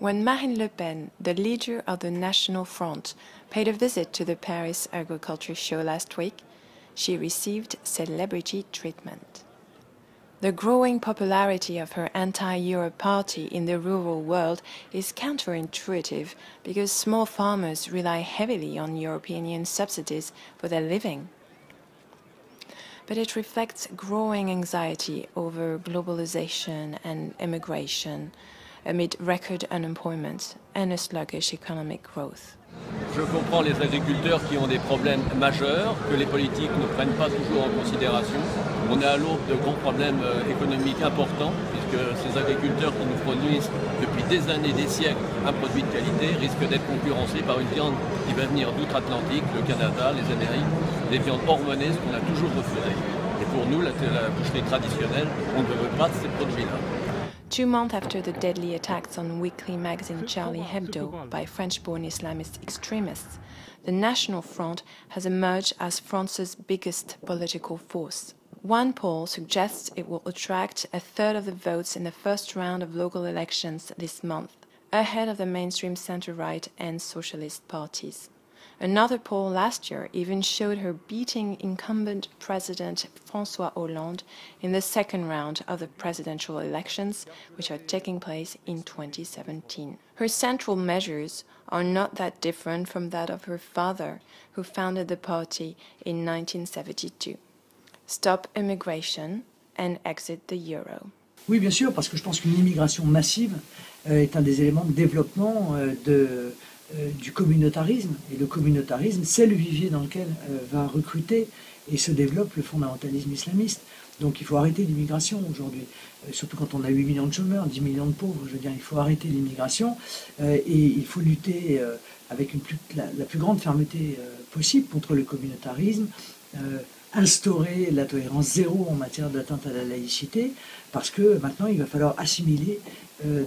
When Marine Le Pen, the leader of the National Front, paid a visit to the Paris Agriculture Show last week, she received celebrity treatment. The growing popularity of her anti-Europe party in the rural world is counterintuitive because small farmers rely heavily on European subsidies for their living. But it reflects growing anxiety over globalization and immigration, amid record unemployment and a sluggish economic growth. Je comprends les agriculteurs qui ont des problèmes majeurs, que les politiques ne prennent pas toujours en considération. On est à l'aube de grands problèmes économiques importants, puisque ces agriculteurs qui nous produisent depuis des années, des siècles, un produit de qualité, risquent d'être concurrencés par une viande qui va venir d'outre-Atlantique, le Canada, les Amériques, des viandes hormonées, ce qu'on a toujours refusé. Et pour nous, la boucherie traditionnelle, on ne veut pas de ces produits-là. 2 months after the deadly attacks on weekly magazine Charlie Hebdo by French-born Islamist extremists, the National Front has emerged as France's biggest political force. One poll suggests it will attract a third of the votes in the first round of local elections this month, ahead of the mainstream centre-right and socialist parties. Another poll last year even showed her beating incumbent President François Hollande in the second round of the presidential elections, which are taking place in 2017. Her central measures are not that different from that of her father, who founded the party in 1972. Stop immigration and exit the euro. Oui, bien sûr, parce que je pense qu'une immigration massive est un des éléments de développement du communautarisme. Et le communautarisme, c'est le vivier dans lequel va recruter et se développe le fondamentalisme islamiste. Donc il faut arrêter l'immigration aujourd'hui, surtout quand on a 8 millions de chômeurs, 10 millions de pauvres. Je veux dire, il faut arrêter l'immigration et il faut lutter avec la plus grande fermeté possible contre le communautarisme, instaurer la tolérance zéro en matière d'atteinte à la laïcité, parce que maintenant il va falloir assimiler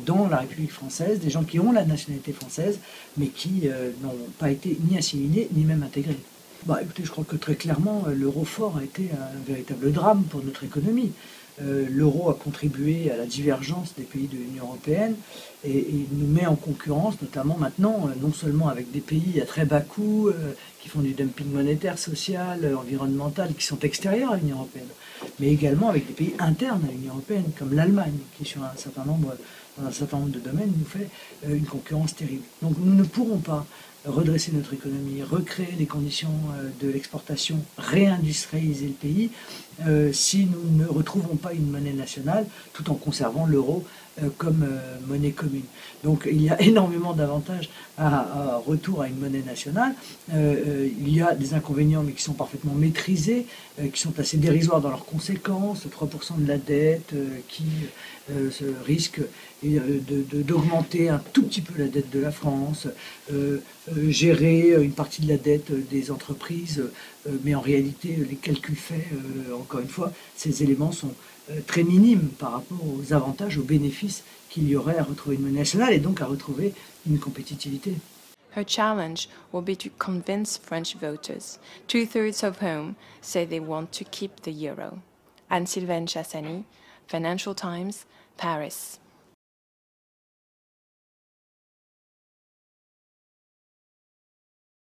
dans la République française des gens qui ont la nationalité française, mais qui n'ont pas été ni assimilés, ni même intégrés. Bah, écoutez, je crois que très clairement, l'euro fort a été un véritable drame pour notre économie. L'euro a contribué à la divergence des pays de l'Union européenne et nous met en concurrence, notamment maintenant, non seulement avec des pays à très bas coût, qui font du dumping monétaire, social, environnemental, qui sont extérieurs à l'Union européenne, mais également avec des pays internes à l'Union européenne, comme l'Allemagne, qui dans un certain nombre de domaines nous fait une concurrence terrible. Donc nous ne pourrons pas redresser notre économie, recréer les conditions de l'exportation, réindustrialiser le pays, si nous ne retrouvons pas une monnaie nationale tout en conservant l'euro comme monnaie commune. Donc il y a énormément d'avantages à retour à une monnaie nationale. Il y a des inconvénients mais qui sont parfaitement maîtrisés, qui sont assez dérisoires dans leurs conséquences, 3% de la dette qui risque d'augmenter un tout petit peu la dette de la France, gérer une partie de la dette des entreprises, mais en réalité les calculs faits, encore une fois, ces éléments sont très minimes par rapport aux avantages, aux bénéfices qu'il y aurait à retrouver une monnaie nationale et donc à retrouver une compétitivité. Her challenge will be to convince French voters, 2/3 of whom say they want to keep the euro. Anne-Sylvaine Chassani, Financial Times, Paris.